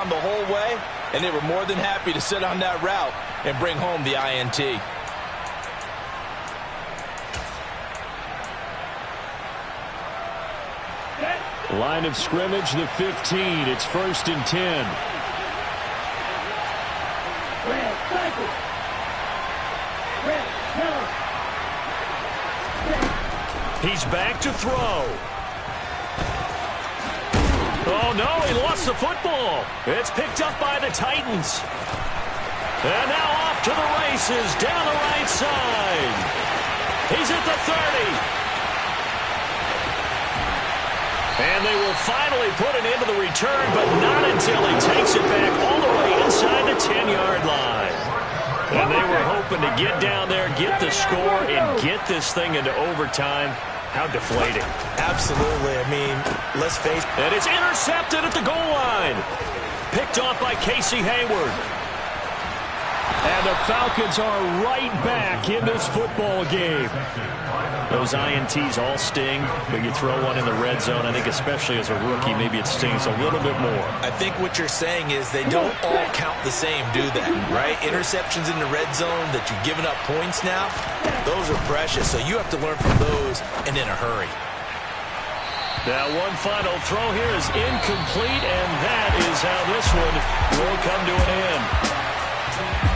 the whole way, and they were more than happy to sit on that route and bring home the INT. Line of scrimmage, the 15. It's 1st and 10. He's back to throw. Oh, no, he lost the football. It's picked up by the Titans. And now off to the races down the right side. He's at the 30. And they will finally put an end to the return, but not until he takes it back all the way inside the 10-yard line. And they were hoping to get down there, get the score, and get this thing into overtime. How deflating. Absolutely. I mean, let's face it. And it's intercepted at the goal line. Picked off by Casey Hayward. And the Falcons are right back in this football game. Those INTs all sting, but you throw one in the red zone, I think especially as a rookie, maybe it stings a little bit more. I think what you're saying is they don't all count the same, do they? Right? Interceptions in the red zone that you're giving up points now, those are precious. So you have to learn from those and in a hurry. Now one final throw here is incomplete, and that is how this one will come to an end.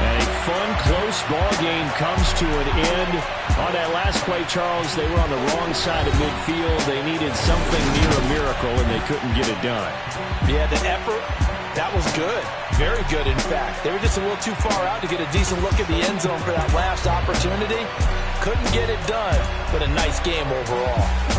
A fun, close ball game comes to an end. On that last play, Charles, they were on the wrong side of midfield. They needed something near a miracle, and they couldn't get it done. Yeah, the effort, that was good. Very good, in fact. They were just a little too far out to get a decent look at the end zone for that last opportunity. Couldn't get it done, but a nice game overall.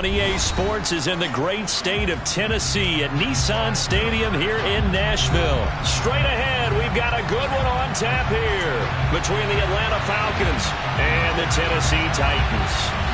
On EA Sports is in the great state of Tennessee at Nissan Stadium here in Nashville. Straight ahead, we've got a good one on tap here between the Atlanta Falcons and the Tennessee Titans.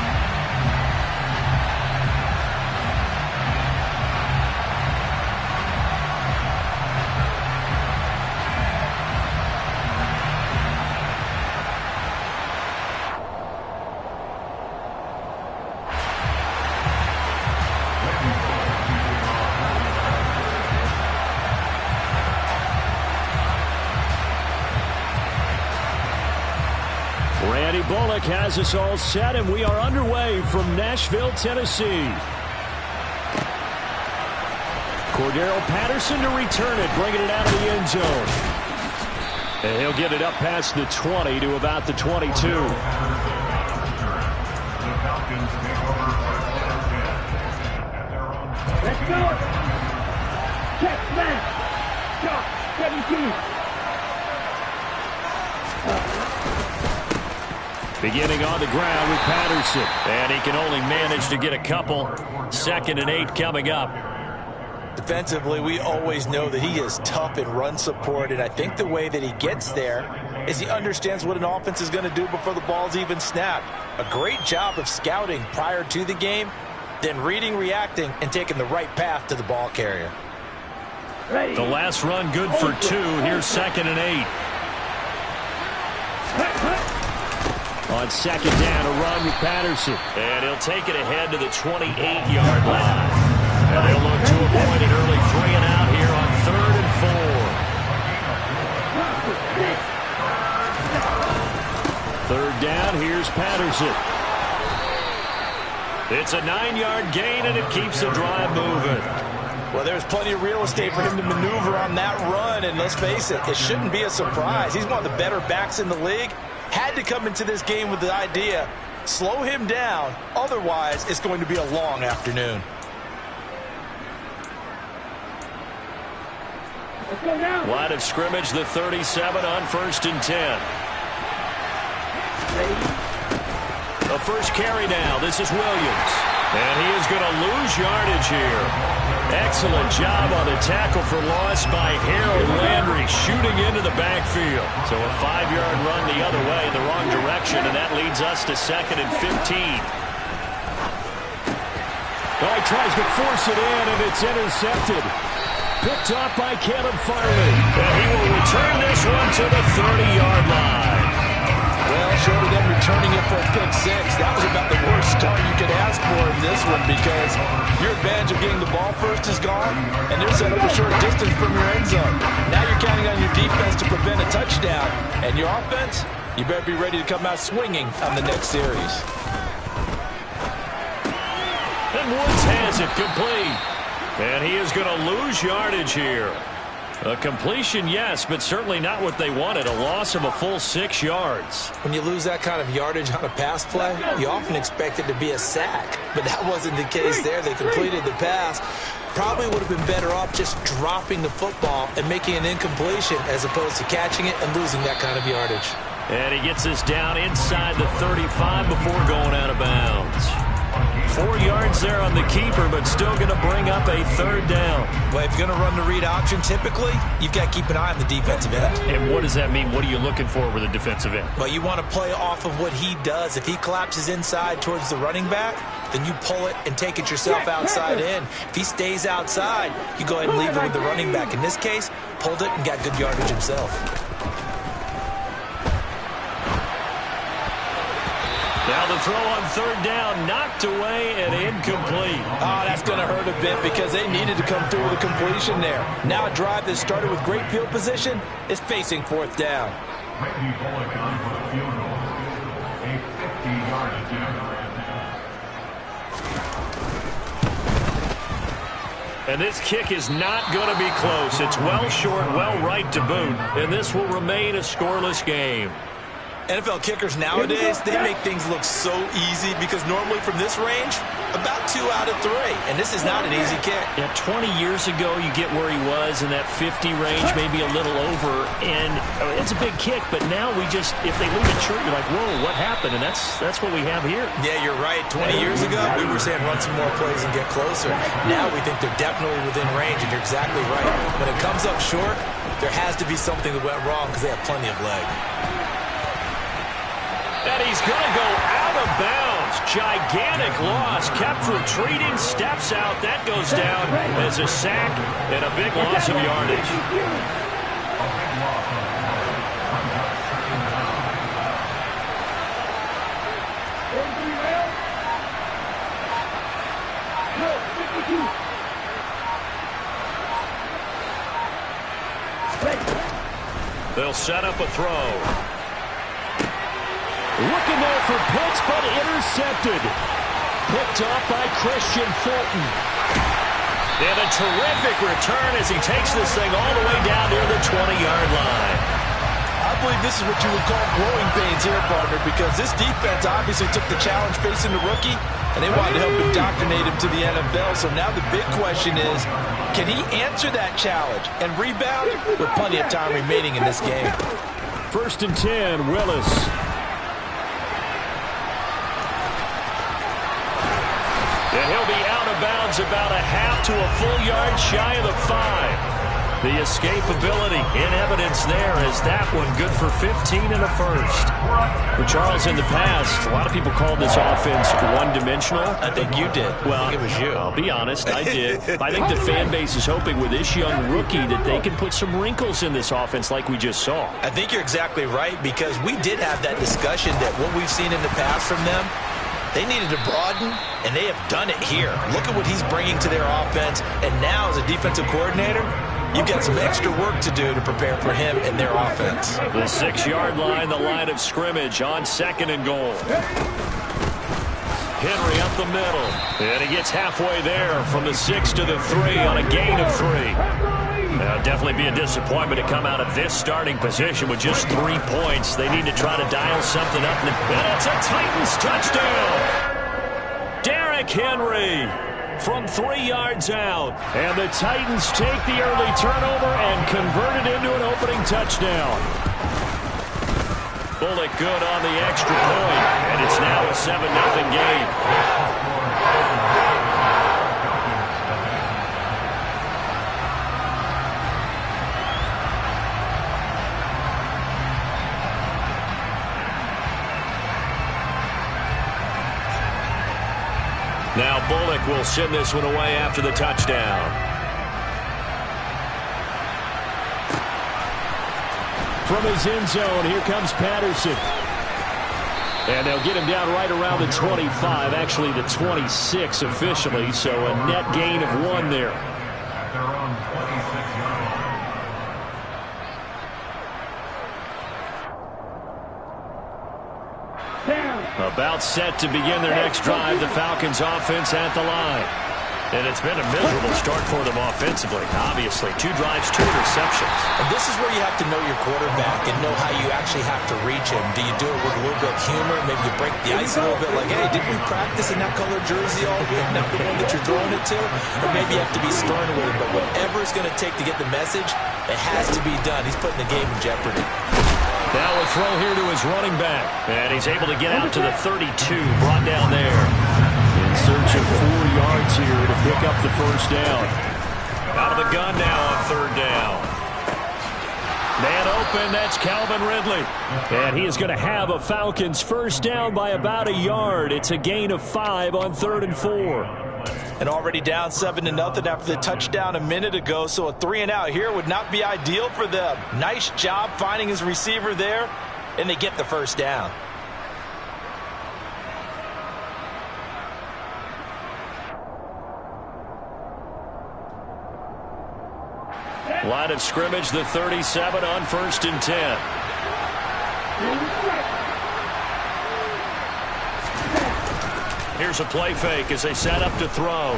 Bullock has us all set, and we are underway from Nashville, Tennessee. Cordero Patterson to return it, bringing it out of the end zone. And he'll get it up past the 20 to about the 22. The Falcons take over Let's go! Check, man! Shot, 17! Beginning on the ground with Patterson. And he can only manage to get a couple. 2nd and 8 coming up. Defensively, we always know that he is tough in run support, and I think the way that he gets there is he understands what an offense is going to do before the ball's even snapped. A great job of scouting prior to the game, then reading, reacting, and taking the right path to the ball carrier. The last run good for 2. Here's 2nd and 8. On 2nd down, a run with Patterson. And he'll take it ahead to the 28-yard line. And they'll look to avoid an early 3 and out here on 3rd and 4. 3rd down, here's Patterson. It's a 9-yard gain, and it keeps the drive moving. Well, there's plenty of real estate for him to maneuver on that run, and let's face it, it shouldn't be a surprise. He's one of the better backs in the league. Had to come into this game with the idea, slow him down, otherwise it's going to be a long afternoon. Line of scrimmage, the 37 on 1st and 10. The first carry now. This is Williams. And he is going to lose yardage here. Excellent job on the tackle for loss by Harold Landry, shooting into the backfield. So a 5-yard run the other way, the wrong direction, and that leads us to 2nd and 15. Oh, he tries to force it in, and it's intercepted. Picked off by Caleb Farley. And he will return this one to the 30-yard line. Well, short of them returning it for a pick 6, that was about the worst start you could ask for in this one, because your advantage of getting the ball first is gone, and they're set up a short distance from your end zone. Now you're counting on your defense to prevent a touchdown, and your offense, you better be ready to come out swinging on the next series. And Woods has it complete. And he is going to lose yardage here. A completion, yes, but certainly not what they wanted. A loss of a full 6 yards. When you lose that kind of yardage on a pass play, you often expect it to be a sack. But that wasn't the case there. They completed the pass. Probably would have been better off just dropping the football and making an incompletion as opposed to catching it and losing that kind of yardage. And he gets us down inside the 35 before going out of bounds. 4 yards there on the keeper, but still going to bring up a 3rd down. Well, if you're going to run the read option, typically, you've got to keep an eye on the defensive end. And what does that mean? What are you looking for with a defensive end? Well, you want to play off of what he does. If he collapses inside towards the running back, then you pull it and take it yourself outside in. If he stays outside, you go ahead and leave it with the running back. In this case, pulled it and got good yardage himself. Now the throw on 3rd down, knocked away and incomplete. Oh, that's going to hurt a bit because they needed to come through with a completion there. Now a drive that started with great field position is facing 4th down. Might be pulling on for the field goal. A 50-yard attempt. And this kick is not going to be close. It's well short, well right to boot. And this will remain a scoreless game. NFL kickers nowadays, they make things look so easy because normally from this range, about 2 out of 3. And this is not an easy kick. Yeah, 20 years ago, you get where he was in that 50 range, maybe a little over. And it's a big kick, but now we just, if they leave it short, you're like, whoa, what happened? And that's what we have here. Yeah, you're right. 20 years ago, we were saying run some more plays and get closer. Now we think they're definitely within range, and you're exactly right. When it comes up short, there has to be something that went wrong because they have plenty of leg. And he's going to go out of bounds. Gigantic loss. Kept retreating. Steps out. That goes down as a sack and a big loss of yardage. They'll set up a throw. Looking there for Pitts, but intercepted. Picked off by Christian Fulton. And a terrific return as he takes this thing all the way down near the 20-yard line. I believe this is what you would call growing pains here, partner, because this defense obviously took the challenge facing the rookie, and they wanted to help indoctrinate him to the NFL. So now the big question is, can he answer that challenge and rebound with plenty of time remaining in this game? 1st and 10, Willis. is about a half to a full yard shy of the 5. The escapability in evidence there as that one good for 15 and a first. For Charles, in the past, a lot of people called this offense one-dimensional. I think you did. Well, I think it was you. I'll be honest, I did. I think the fan base is hoping with this young rookie that they can put some wrinkles in this offense like we just saw. I think you're exactly right, because we did have that discussion that what we've seen in the past from them, they needed to broaden, and they have done it here. Look at what he's bringing to their offense, and now as a defensive coordinator, you've got some extra work to do to prepare for him and their offense. The 6-yard line, the line of scrimmage on 2nd and goal. Henry up the middle, and he gets halfway there from the 6 to the 3 on a gain of 3. Now, definitely be a disappointment to come out of this starting position with just 3 points. They need to try to dial something up, and it's a Titans touchdown. Derrick Henry from 3 yards out. And the Titans take the early turnover and convert it into an opening touchdown. Bullock good on the extra point, and it's now a 7-0 game. Now Bullock will send this one away after the touchdown. From his end zone, here comes Patterson. And they'll get him down right around the 25, actually the 26 officially, so a net gain of 1 there. At their own 26-yard line. About set to begin their next drive, the Falcons offense at the line. And it's been a miserable start for them offensively. Obviously, 2 drives, 2 interceptions. And this is where you have to know your quarterback and know how you actually have to reach him. Do you do it with a little bit of humor? Maybe you break the ice a little bit, like, hey, didn't we practice in that colored jersey all week, not the one that you're throwing it to? Or maybe you have to be stern with him. But whatever it's going to take to get the message, it has to be done. He's putting the game in jeopardy. Now a throw here to his running back. And he's able to get out to the 32, brought down there. In search of 4 yards here to pick up the first down. Out of the gun now on 3rd down. Man open, that's Calvin Ridley. And he is going to have a Falcons first down by about a yard. It's a gain of 5 on 3rd and 4. And already down 7-0 after the touchdown a minute ago, so a 3-and-out here would not be ideal for them. Nice job finding his receiver there, and they get the first down. Line of scrimmage, the 37 on 1st and 10. Here's a play fake as they set up to throw.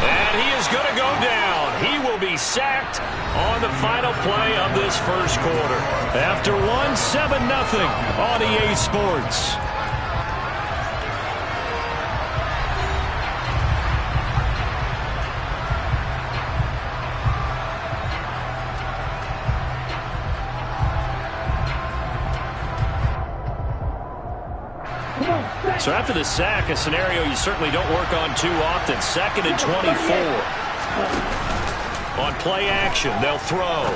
And he is going to go down. He will be sacked on the final play of this first quarter. After 7-0 on EA Sports. So after the sack, a scenario you certainly don't work on too often. 2nd and 24. On play action, they'll throw.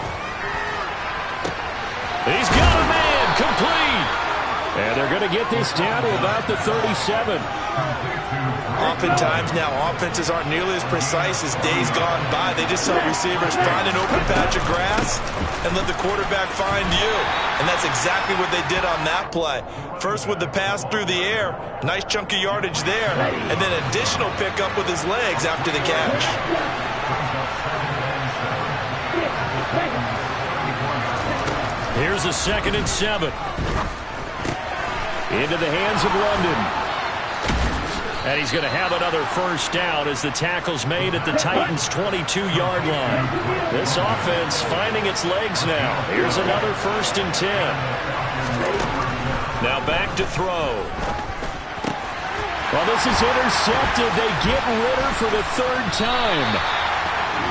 He's got a man, complete. And they're going to get this down to about the 37. Oftentimes now, offenses aren't nearly as precise as days gone by. They just saw receivers find an open patch of grass and let the quarterback find you. And that's exactly what they did on that play. First with the pass through the air, nice chunk of yardage there, and then additional pickup with his legs after the catch. Here's a 2nd and 7. Into the hands of London. And he's going to have another first down as the tackle's made at the Titans' 22-yard line. This offense finding its legs now. Here's another 1st and 10. Now back to throw. Well, this is intercepted. They get Ritter for the 3rd time.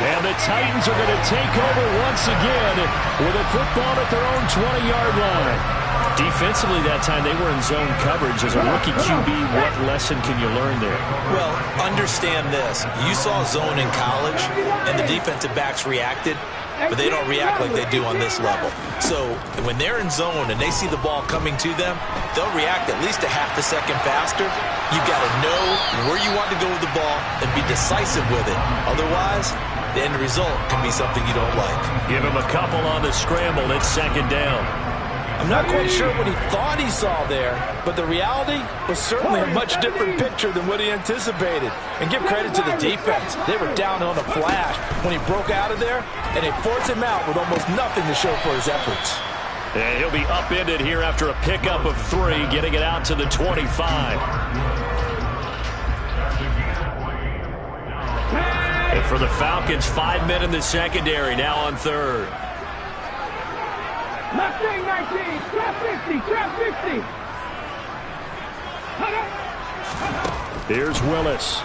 And the Titans are going to take over once again with a football at their own 20-yard line. Defensively that time, they were in zone coverage. As a rookie QB, what lesson can you learn there? Well, understand this. You saw zone in college, and the defensive backs reacted, but they don't react like they do on this level. So when they're in zone and they see the ball coming to them, they'll react at least a half a second faster. You've got to know where you want to go with the ball and be decisive with it. Otherwise, the end result can be something you don't like. Give him a couple on the scramble. It's second down. I'm not quite sure what he thought he saw there, but the reality was certainly a much different picture than what he anticipated. And give credit to the defense. They were down on a flash when he broke out of there, and they forced him out with almost nothing to show for his efforts. And he'll be upended here after a pickup of 3, getting it out to the 25. And for the Falcons, 5 men in the secondary, now on third. Left wing 19, trap 50, trap 50. Here's Willis.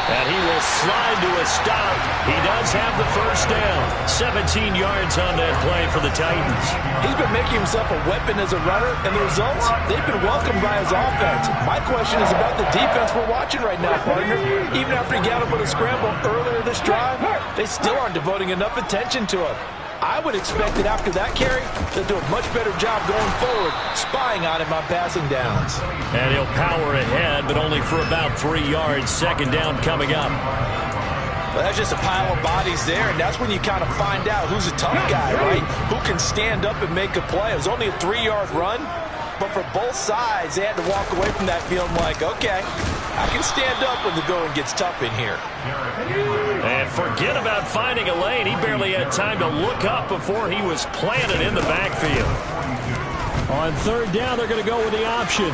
And he will slide to a stop. He does have the first down. 17 yards on that play for the Titans. He's been making himself a weapon as a runner, and the results, they've been welcomed by his offense. My question is about the defense we're watching right now, partner. Even after he got up with a scramble earlier this drive, they still aren't devoting enough attention to him. I would expect that after that carry, they'll do a much better job going forward, spying on him on passing downs. And he'll power ahead, but only for about 3 yards. Second down coming up. Well, that's just a pile of bodies there, and that's when you kind of find out who's a tough guy, right? Who can stand up and make a play. It was only a 3-yard run, but for both sides, they had to walk away from that feeling like, okay, I can stand up when the going gets tough in here. And forget about finding a lane. He barely had time to look up before he was planted in the backfield. On third down, they're going to go with the option.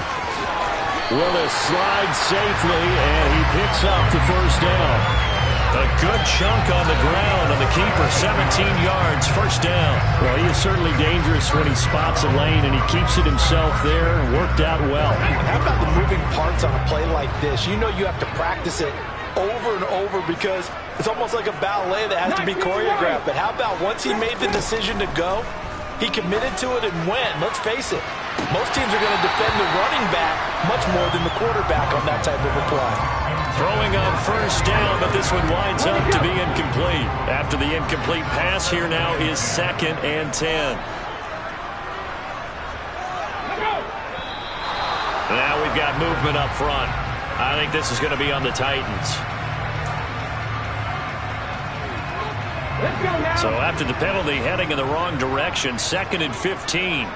Willis slides safely, and he picks up the first down. A good chunk on the ground on the keeper, 17 yards, first down. Well, he is certainly dangerous when he spots a lane, and he keeps it himself there and worked out well. How about the moving parts on a play like this? You know you have to practice it over and over because it's almost like a ballet that has to be choreographed. But how about once he made the decision to go, he committed to it and went. Let's face it, most teams are going to defend the running back much more than the quarterback on that type of a play. Throwing on first down, but this one winds up to be incomplete. After the incomplete pass, here now is 2nd and 10. Now we've got movement up front. I think this is going to be on the Titans. So after the penalty, heading in the wrong direction, 2nd and 15.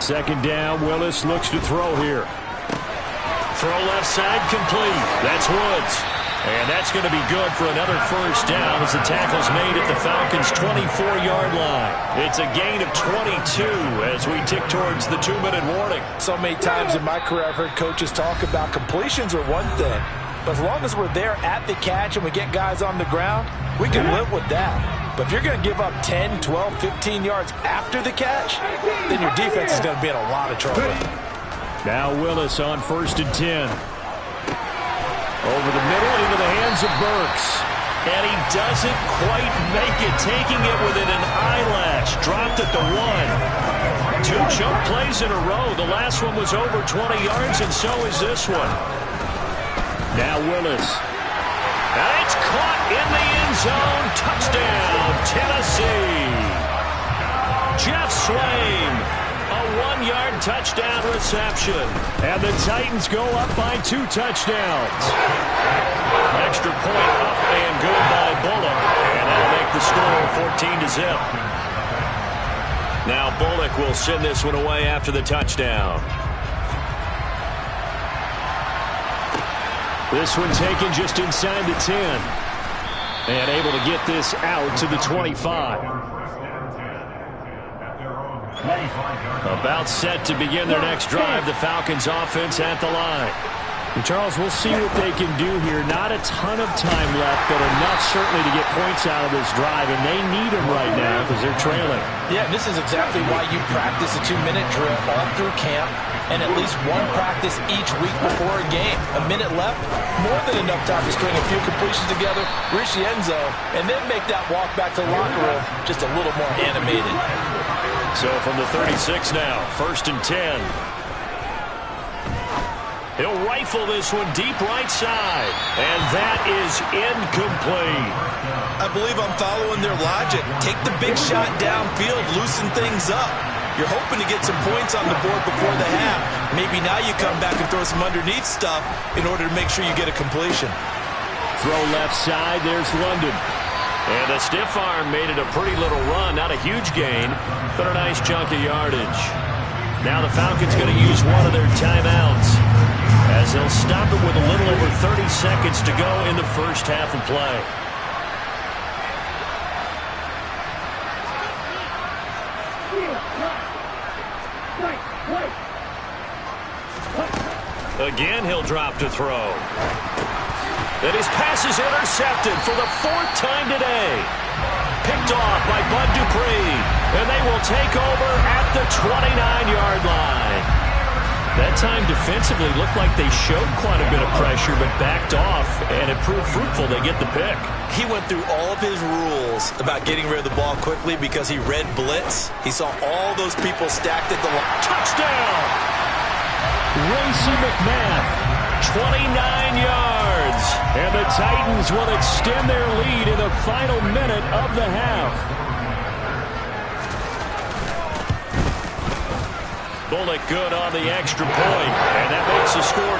Second down, Willis looks to throw here. Throw left side complete. That's Woods. And that's going to be good for another first down as the tackle's made at the Falcons' 24-yard line. It's a gain of 22 as we tick towards the 2-minute warning. So many times in my career I've heard coaches talk about completions are one thing. But as long as we're there at the catch and we get guys on the ground, we can live with that. But if you're going to give up 10, 12, 15 yards after the catch, then your defense is going to be in a lot of trouble. Now Willis on 1st and 10. Over the middle into the hands of Burks. And he doesn't quite make it, taking it within an eyelash. Dropped at the 1. 2 choke plays in a row. The last one was over 20 yards, and so is this one. Now Willis. And it's caught in the end zone. Touchdown, Tennessee. Jeff Swain. A 1-yard touchdown reception. And the Titans go up by 2 touchdowns. Extra point up and good by Bullock. And that'll make the score 14-0. Now Bullock will send this one away after the touchdown. This one taken just inside the 10. And able to get this out to the 25. About set to begin their next drive. The Falcons offense at the line. Charles, we'll see what they can do here. Not a ton of time left, but enough certainly to get points out of this drive, and they need them right now because they're trailing. Yeah, this is exactly why you practice a 2-minute drill all through camp and at least one practice each week before a game. A minute left, more than enough time to string a few completions together, reach the end zone, and then make that walk back to the locker room just a little more animated. So from the 36 now, 1st and 10. He'll rifle this one deep right side. And that is incomplete. I believe I'm following their logic. Take the big shot downfield, loosen things up. You're hoping to get some points on the board before the half. Maybe now you come back and throw some underneath stuff in order to make sure you get a completion. Throw left side, there's London. And the stiff arm made it a pretty little run. Not a huge gain, but a nice chunk of yardage. Now the Falcons going to use one of their timeouts, as they'll stop it with a little over 30 seconds to go in the first half of play. Again, he'll drop to throw. And his pass is intercepted for the 4th time today. Picked off by Bud Dupree. And they will take over at the 29-yard line. That time defensively looked like they showed quite a bit of pressure, but backed off, and it proved fruitful. They get the pick. He went through all of his rules about getting rid of the ball quickly because he read blitz. He saw all those people stacked at the line. Touchdown! Racey McMath, 29 yards. And the Titans will extend their lead in the final minute of the half. Bullock good on the extra point, and that makes the score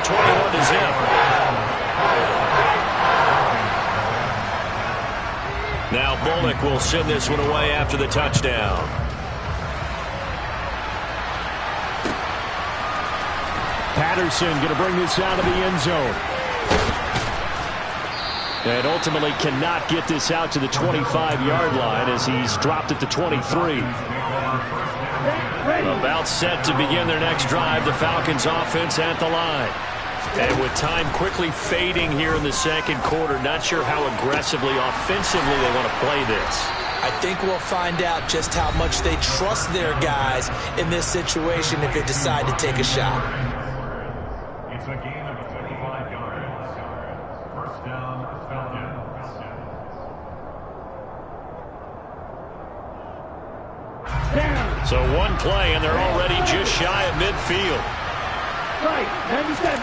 21-0. Now Bullock will send this one away after the touchdown. Patterson going to bring this out of the end zone. And ultimately cannot get this out to the 25-yard line as he's dropped at the 23. About set to begin their next drive, the Falcons offense at the line. And with time quickly fading here in the second quarter, not sure how aggressively, offensively they want to play this. I think we'll find out just how much they trust their guys in this situation if they decide to take a shot. It's a gain of 35 yards. First down, Falcons. So one play, and they're already just shy of midfield. Right, 97.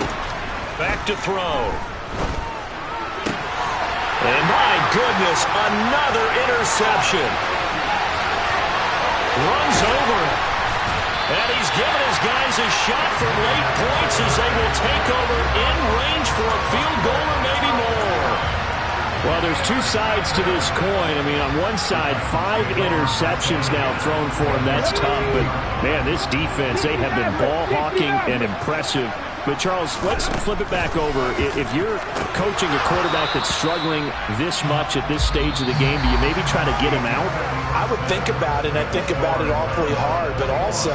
Back to throw. And my goodness, another interception. Runs over it. And he's given his guys a shot for late points as they will take over in range for a field goal or maybe more. Well, there's two sides to this coin. I mean, on one side, 5 interceptions now thrown for him. That's tough. But, man, this defense, they have been ball hawking and impressive. But, Charles, let's flip it back over. If you're coaching a quarterback that's struggling this much at this stage of the game, do you maybe try to get him out? I would think about it, and I think about it awfully hard. But also,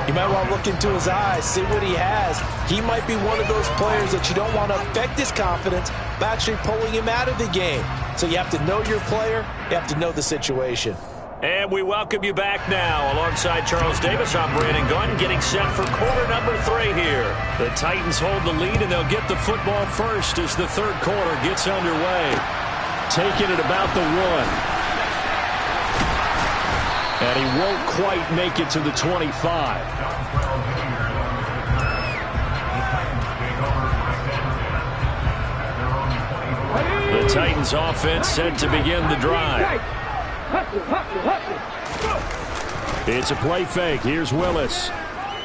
you might want to look into his eyes, see what he has. He might be one of those players that you don't want to affect his confidence by actually pulling him out of the game. So you have to know your player. You have to know the situation. And we welcome you back now. Alongside Charles Davis, I'm Brandon Gunn, getting set for quarter number 3 here. The Titans hold the lead, and they'll get the football first as the third quarter gets underway. Taking it about the 1. And he won't quite make it to the 25. The Titans offense set to begin the drive. It's a play fake. Here's Willis.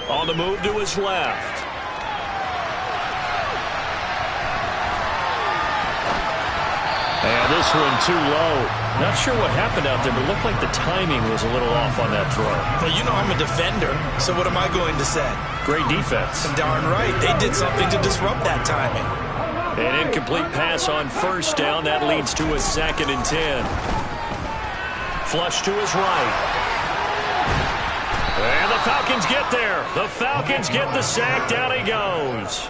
On the move to his left. And this one too low. Not sure what happened out there, but it looked like the timing was a little off on that throw. Well, you know I'm a defender, so what am I going to say? Great defense. Darn right. They did something to disrupt that timing. An incomplete pass on first down. That leads to a 2nd and 10. Flush to his right. And the Falcons get there. The Falcons get the sack. Down he goes.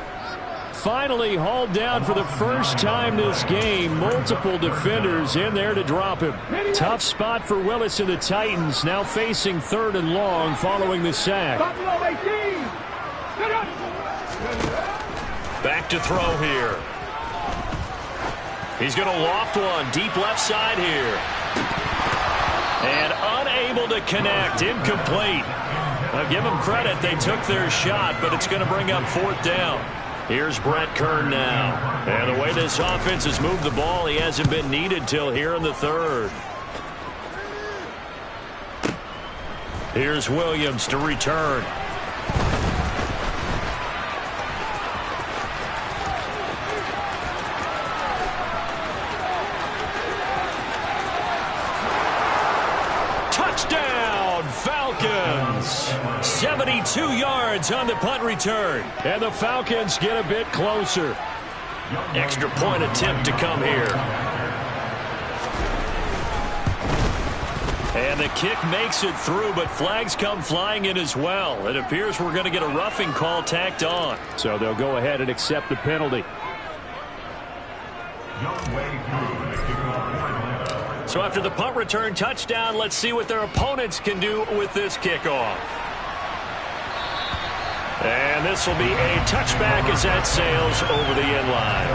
finally hauled down for the first time this game. Multiple defenders in there to drop him. Tough spot for Willis and the Titans, now facing 3rd and long following the sack. Back to throw here. He's going to loft one deep left side here. And unable to connect. Incomplete. I'll give them credit. They took their shot, but it's going to bring up 4th down. Here's Brett Kern now. And the way this offense has moved the ball, he hasn't been needed till here in the 3rd. Here's Williams to return. Touchdown, Falcons! 72 yards on the punt return. And the Falcons get a bit closer. Extra point attempt to come here. And the kick makes it through, but flags come flying in as well. It appears we're going to get a roughing call tacked on. So they'll go ahead and accept the penalty. So after the punt return touchdown, let's see what their opponents can do with this kickoff. And this will be a touchback as that sails over the end line.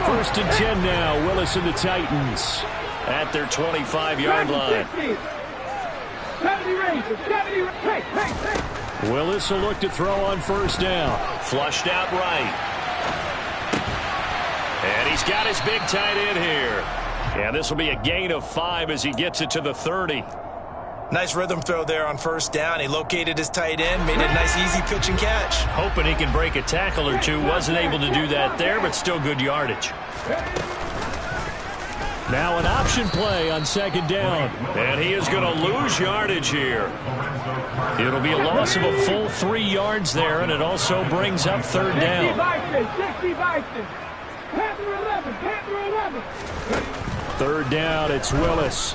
First and 10 now. Willis and the Titans At their 25-yard line. Willis will look to throw on first down. Flushed out right. And he's got his big tight end here. And this will be a gain of 5 as he gets it to the 30. Nice rhythm throw there on first down. He located his tight end, made it a nice easy pitch and catch. Hoping he can break a tackle or two. Wasn't able to do that there, but still good yardage. Now an option play on second down. And he is going to lose yardage here. It'll be a loss of a full 3 yards there, and it also brings up third down. Third down, it's Willis.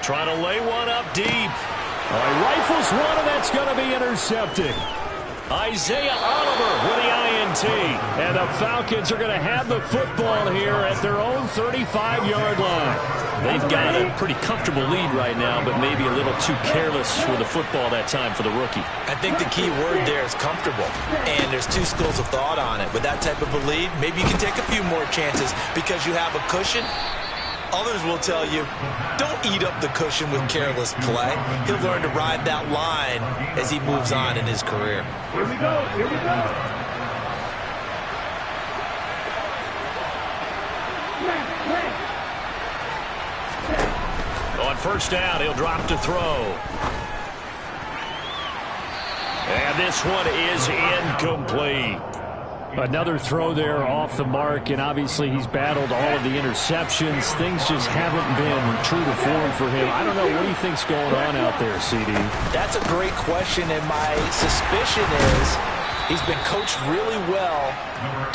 Trying to lay one up deep. He rifles one, and that's going to be intercepted. Isaiah Oliver with the INT. And the Falcons are going to have the football here at their own 35-yard line. They've got a pretty comfortable lead right now, but maybe a little too careless with the football that time for the rookie. I think the key word there is comfortable, and there's 2 schools of thought on it. With that type of a lead, maybe you can take a few more chances because you have a cushion. Others will tell you, don't eat up the cushion with careless play. He'll learn to ride that line as he moves on in his career. Here we go. Here we go. On first down, he'll drop to throw. And this one is incomplete. Another throw there off the mark, and obviously he's battled all of the interceptions. Things just haven't been true to form for him. I don't know, what do you think's going on out there, CD? That's a great question, and my suspicion is he's been coached really well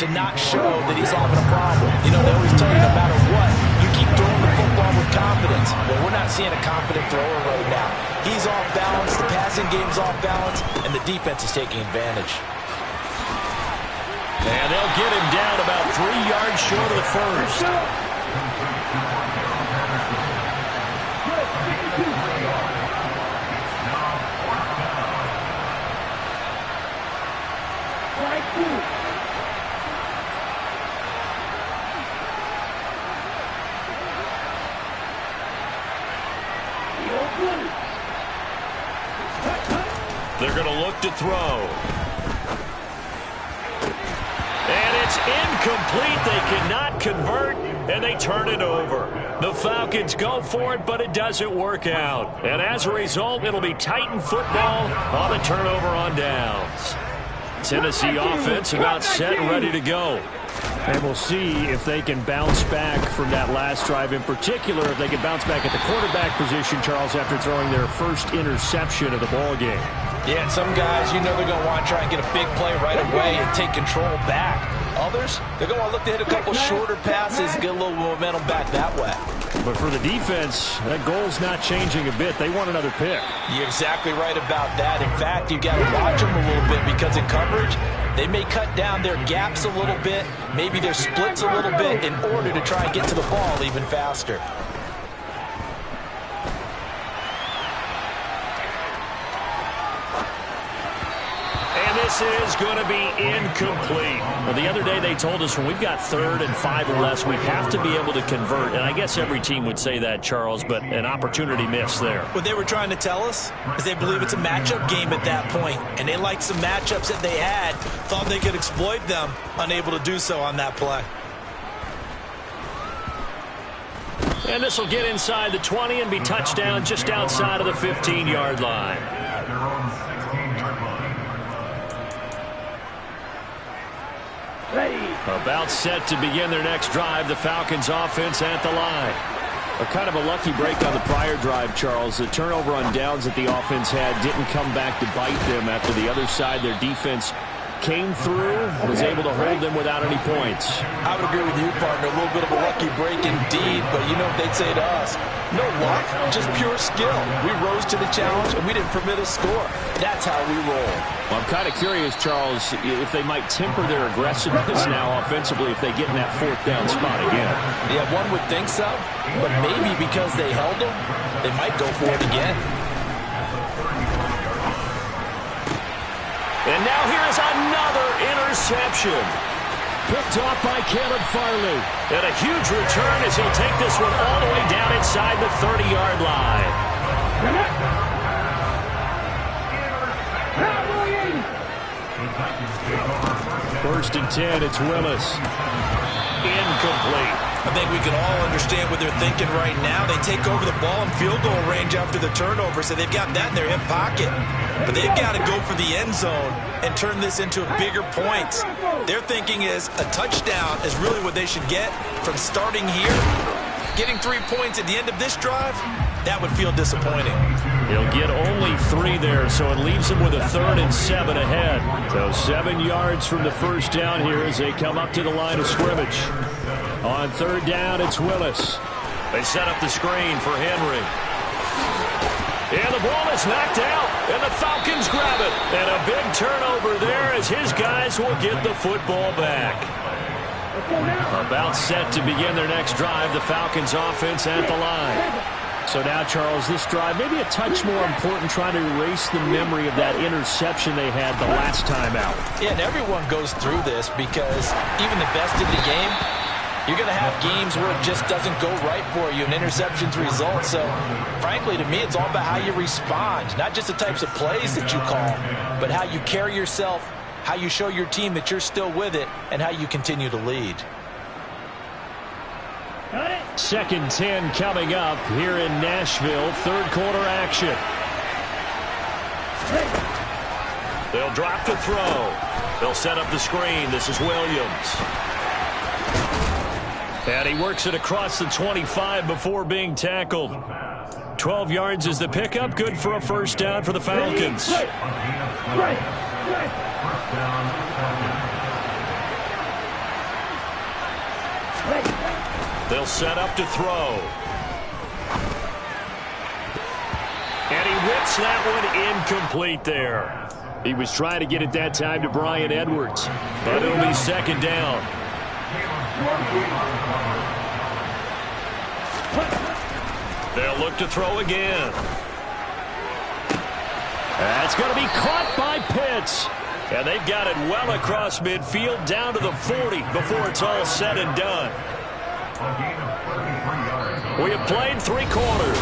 to not show that he's having a problem. You know, they always tell you no matter what, you keep throwing the football with confidence. Well, we're not seeing a confident thrower right now. He's off balance, the passing game's off balance, and the defense is taking advantage. And they'll get him down about 3 yards short of the first. They're going to look to throw. And it's incomplete. They cannot convert, and they turn it over. The Falcons go for it, but it doesn't work out. And as a result, it'll be Titan football on the turnover on downs. Tennessee offense about set and ready to go. And we'll see if they can bounce back from that last drive. In particular, if they can bounce back at the quarterback position, Charles, after throwing their first interception of the ball game. Yeah, and some guys, you know they're going to want to try and get a big play right away and take control back. Others, they're going to look to hit a couple shorter passes, get a little momentum back that way. But for the defense, that goal's not changing a bit. They want another pick. You're exactly right about that. In fact, you got to watch them a little bit because in coverage, they may cut down their gaps a little bit, maybe their splits a little bit in order to try and get to the ball even faster. This is going to be incomplete. Well, the other day they told us when we've got 3rd and 5 or less, we have to be able to convert. And I guess every team would say that, Charles, but an opportunity missed there. What they were trying to tell us is they believe it's a matchup game at that point, and they liked some matchups that they had, thought they could exploit them, unable to do so on that play. And this will get inside the 20 and be touchdown just outside of the 15-yard line. Their own 16-yard line. About set to begin their next drive, the Falcons offense at the line. A kind of a lucky break on the prior drive, Charles. The turnover on downs that the offense had didn't come back to bite them after the other side. Their defense came through, was able to hold them without any points. I would agree with you, partner. A little bit of a lucky break indeed, but you know what they'd say to us? No luck, just pure skill. We rose to the challenge, and we didn't permit a score. That's how we roll. Well, I'm kind of curious, Charles, if they might temper their aggressiveness now offensively if they get in that 4th down spot again. Yeah, one would think so, but maybe because they held them, they might go for it again. And now here's another interception. Picked off by Caleb Farley. And a huge return as he'll take this one all the way down inside the 30-yard line. 1st and 10, it's Willis. Incomplete. I think we can all understand what they're thinking right now. They take over the ball in field goal range after the turnover, so they've got that in their hip pocket. But they've got to go for the end zone and turn this into bigger points. Their thinking is a touchdown is really what they should get from starting here. Getting 3 points at the end of this drive, that would feel disappointing. He'll get only 3 there, so it leaves him with a 3rd and 7 ahead. So 7 yards from the first down here as they come up to the line of scrimmage. On 3rd down, it's Willis. They set up the screen for Henry. And the ball is knocked out, and the Falcons grab it. And a big turnover there as his guys will get the football back. About set to begin their next drive, the Falcons offense at the line. So now, Charles, this drive maybe a touch more important, trying to erase the memory of that interception they had the last time out. Yeah, and everyone goes through this because even the best in the game, you're going to have games where it just doesn't go right for you, and interceptions result. So, frankly, to me, it's all about how you respond, not just the types of plays that you call, but how you carry yourself, how you show your team that you're still with it, and how you continue to lead. 2nd 10 coming up here in Nashville. 3rd quarter action. They'll drop the throw. They'll set up the screen. This is Williams. And he works it across the 25 before being tackled. 12 yards is the pickup. Good for a 1st down for the Falcons. They'll set up to throw. And he whips that one incomplete there. He was trying to get it that time to Bryan Edwards. But it'll be 2nd down. They'll look to throw again. That's going to be caught by Pitts. And they've got it well across midfield down to the 40 before it's all said and done. We have played 3 quarters.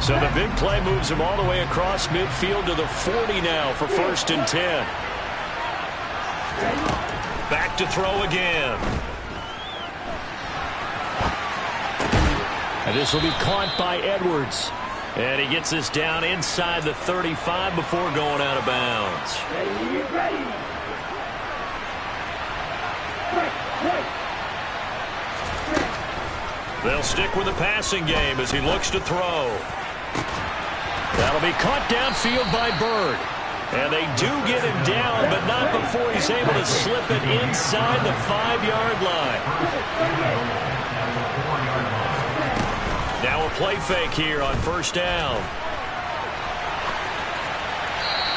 So the big play moves him all the way across midfield to the 40 now for 1st and 10. Back to throw again. And this will be caught by Edwards. And he gets this down inside the 35 before going out of bounds. They'll stick with the passing game as he looks to throw. That'll be caught downfield by Bird. And they do get him down, but not before he's able to slip it inside the 5-yard line. Now a play fake here on first down.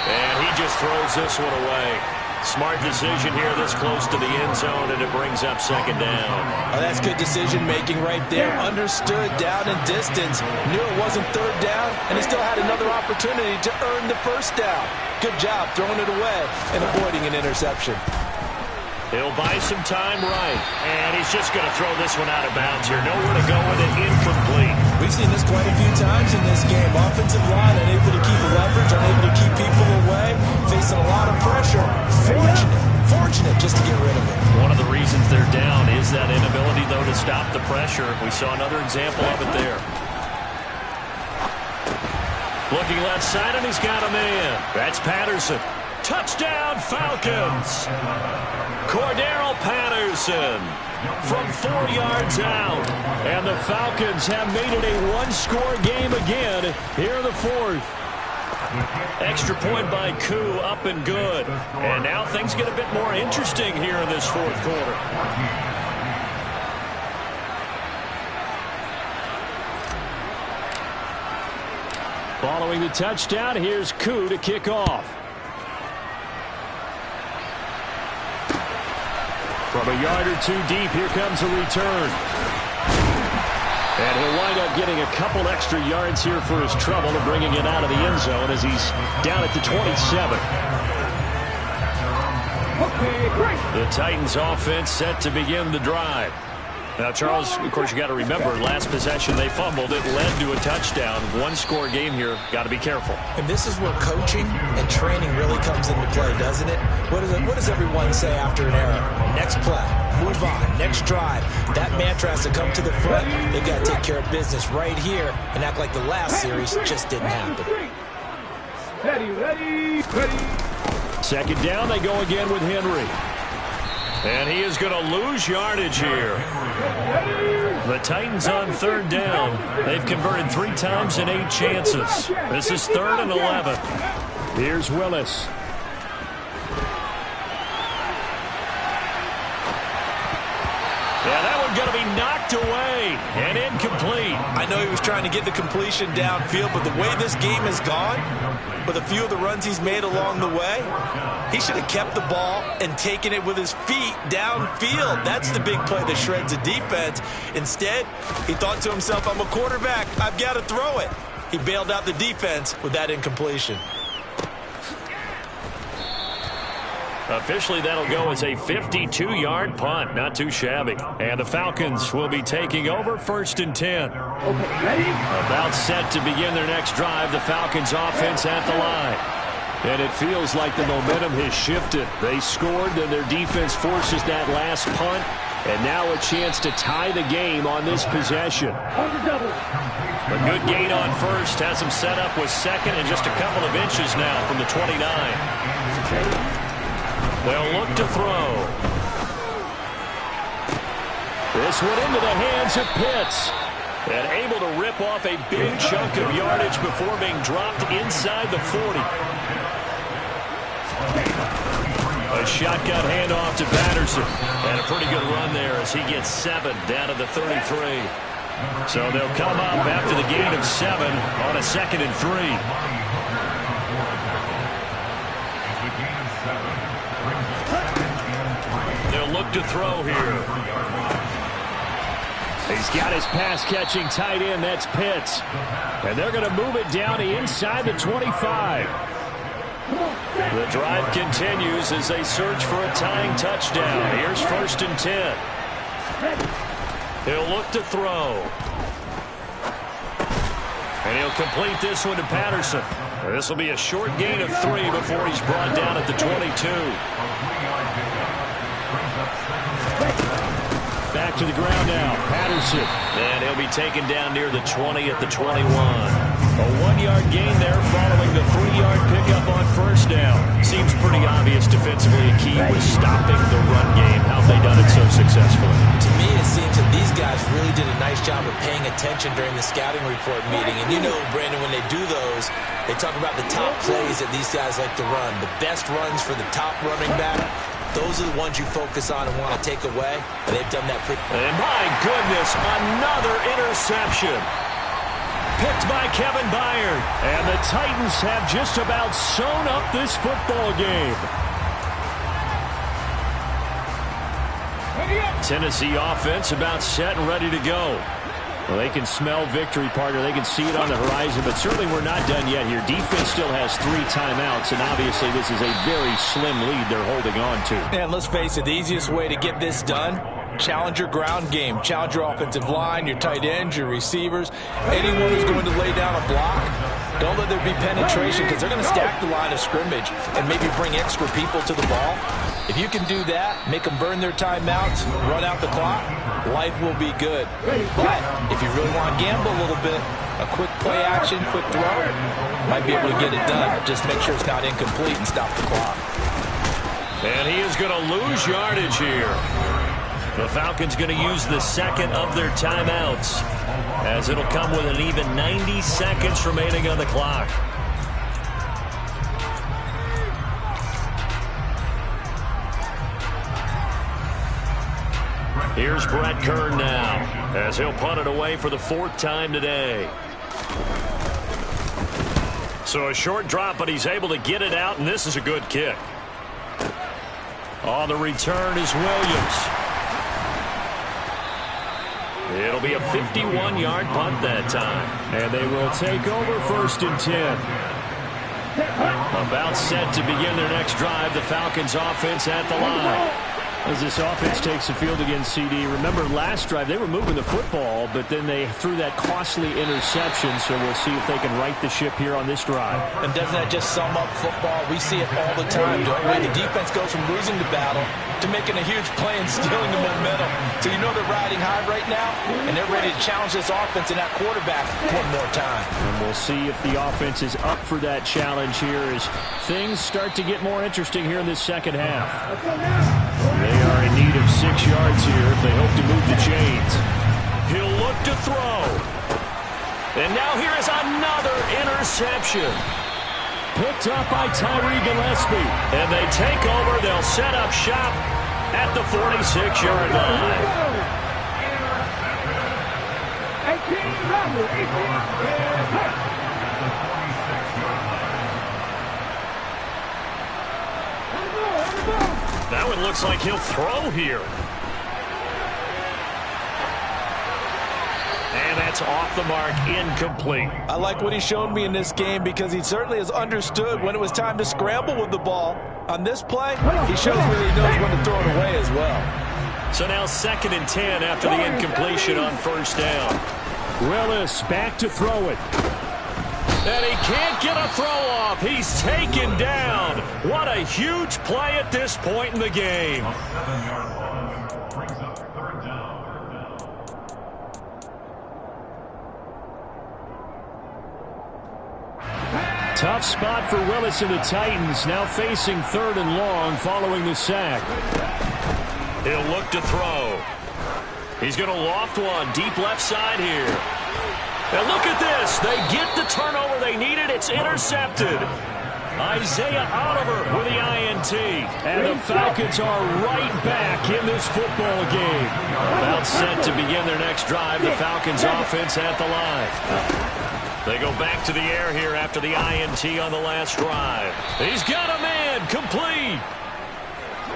And he just throws this one away. Smart decision here this close to the end zone, and it brings up second down. Oh, that's good decision-making right there. Understood down and distance. Knew it wasn't third down, and he still had another opportunity to earn the first down. Good job throwing it away and avoiding an interception. He'll buy some time right. And he's just going to throw this one out of bounds here. Nowhere to go with it. Incomplete. We've seen this quite a few times in this game. Offensive line unable to keep leverage, unable to keep people away, facing a lot of pressure. Fortunate just to get rid of it. One of the reasons they're down is that inability, though, to stop the pressure. We saw another example of it there. Looking left side, and he's got a man. That's Patterson. Touchdown, Falcons. Cordero Patterson from 4 yards out. And the Falcons have made it a one-score game again here in the fourth. Extra point by Koo, up and good. And now things get a bit more interesting here in this fourth quarter. Following the touchdown, here's Koo to kick off. From a yard or two deep, here comes a return. And he'll wind up getting a couple extra yards here for his trouble and bringing it out of the end zone as he's down at the 27. The Titans offense set to begin the drive. Now, Charles, of course, you got to remember, last possession they fumbled. It led to a touchdown. One-score game here. Got to be careful. And this is where coaching and training really comes into play, doesn't it? What does everyone say after an error? Next play, move on, next drive. That mantra has to come to the front. They've got to take care of business right here and act like the last series just didn't happen. Ready. Second down, they go again with Henry. And he is going to lose yardage here. The Titans on third down. They've converted 3 times in 8 chances. This is 3rd and 11. Here's Willis. Yeah, that one's going to be knocked away and incomplete. I know he was trying to get the completion downfield, but the way this game has gone, with a few of the runs he's made along the way, he should have kept the ball and taken it with his feet downfield. That's the big play that shreds a defense. Instead, he thought to himself, I'm a quarterback. I've got to throw it. He bailed out the defense with that incompletion. Officially, that'll go as a 52-yard punt. Not too shabby. And the Falcons will be taking over 1st and 10. About set to begin their next drive. The Falcons offense at the line. And it feels like the momentum has shifted. They scored, then their defense forces that last punt. And now a chance to tie the game on this possession. A good gain on first. Has them set up with second and just a couple of inches now from the 29. They'll look to throw. This one into the hands of Pitts. And able to rip off a big chunk of yardage before being dropped inside the 40. A shotgun handoff to Patterson. And a pretty good run there as he gets 7 down to the 33. So they'll come up after the gain of 7 on a 2nd and 3. They'll look to throw here. He's got his pass-catching tight end. That's Pitts. And they're going to move it down to inside the 25. The drive continues as they search for a tying touchdown. Here's 1st and 10. He'll look to throw. And he'll complete this one to Patterson. This will be a short gain of 3 before he's brought down at the 22. Back to the ground now. Patterson. And he'll be taken down near the 20 at the 21. A 1-yard gain there following the 3-yard pickup on first down. Seems pretty obvious defensively a key was stopping the run game. How have they done it so successfully? To me, it seems that these guys really did a nice job of paying attention during the scouting report meeting. And you know, Brandon, when they do those, they talk about the top plays that these guys like to run. The best runs for the top running back. Those are the ones you focus on and want to take away. And they've done that pretty. And my goodness, another interception. Picked by Kevin Byard. And the Titans have just about sewn up this football game. Tennessee offense about set and ready to go. Well, they can smell victory, partner. They can see it on the horizon, but certainly we're not done yet here. Defense still has 3 timeouts, and obviously this is a very slim lead they're holding on to. And let's face it, the easiest way to get this done, challenge your ground game. Challenge your offensive line, your tight ends, your receivers, anyone who's going to lay down a block. Don't let there be penetration because they're going to stack the line of scrimmage and maybe bring extra people to the ball. If you can do that, make them burn their timeouts, run out the clock, life will be good. But if you really want to gamble a little bit, a quick play action, quick throw, might be able to get it done. Just make sure it's not incomplete and stop the clock. And he is going to lose yardage here. The Falcons going to use the second of their timeouts, as it'll come with an even 90 seconds remaining on the clock. Here's Brett Kern now, as he'll punt it away for the 4th time today. So a short drop, but he's able to get it out, and this is a good kick. On the return is Williams. It'll be a 51-yard punt that time. And they will take over 1st and 10. About set to begin their next drive. The Falcons offense at the line. As this offense takes the field against CD. Remember, last drive, they were moving the football, but then they threw that costly interception, so we'll see if they can right the ship here on this drive. And doesn't that just sum up football? We see it all the time, don't we? The defense goes from losing the battle to making a huge play and stealing the momentum. So you know they're riding high right now, and they're ready to challenge this offense and that quarterback one more time. And we'll see if the offense is up for that challenge here as things start to get more interesting here in this second half. They are in need of 6 yards here if they hope to move the chains. He'll look to throw. And now here is another interception. Picked up by Tyree Gillespie. And they take over. They'll set up shop at the 46-yard line. That one looks like he'll throw here. And that's off the mark, incomplete. I like what he showed me in this game because he certainly has understood when it was time to scramble with the ball. On this play, he shows me that he knows when to throw it away as well. So now 2nd and 10 after the incompletion on 1st down. Willis back to throw it. And he can't get a throw off. He's taken down. What a huge play at this point in the game. A 7-yard loss brings up 3rd down. Tough spot for Willis and the Titans, now facing 3rd and long following the sack. He'll look to throw. He's going to loft one deep left side here. And look at this. They get the turnover they needed. It's intercepted. Isaiah Oliver with the INT. And the Falcons are right back in this football game. About set to begin their next drive. The Falcons offense at the line. They go back to the air here after the INT on the last drive. He's got a man. Complete.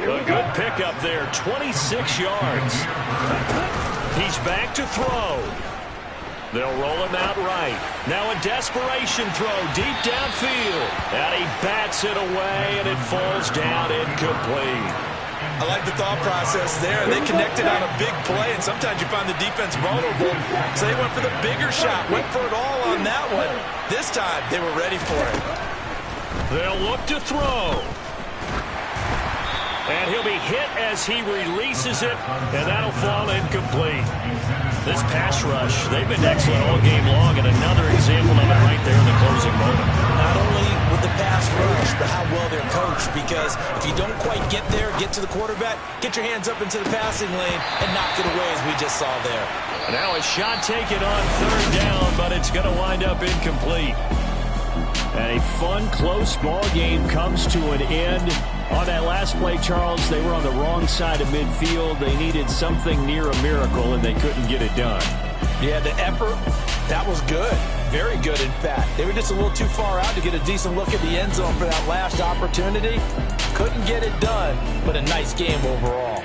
A good pickup there. 26 yards. He's back to throw. They'll roll him out right. Now a desperation throw deep downfield. And he bats it away, and it falls down incomplete. I like the thought process there. They connected on a big play, and sometimes you find the defense vulnerable. So they went for the bigger shot, went for it all on that one. This time, they were ready for it. They'll look to throw. And he'll be hit as he releases it, and that'll fall incomplete. This pass rush, they've been excellent all game long, and another example of it right there. Not only with the pass rush, but how well they're coached. Because if you don't quite get there, get to the quarterback, get your hands up into the passing lane and knock it away, as we just saw there. Now a shot taken on third down, but it's going to wind up incomplete. And a fun, close ball game comes to an end. On that last play, Charles, they were on the wrong side of midfield. They needed something near a miracle, and they couldn't get it done. Yeah, the effort, that was good. Very good, in fact. They were just a little too far out to get a decent look at the end zone for that last opportunity. Couldn't get it done, but a nice game overall.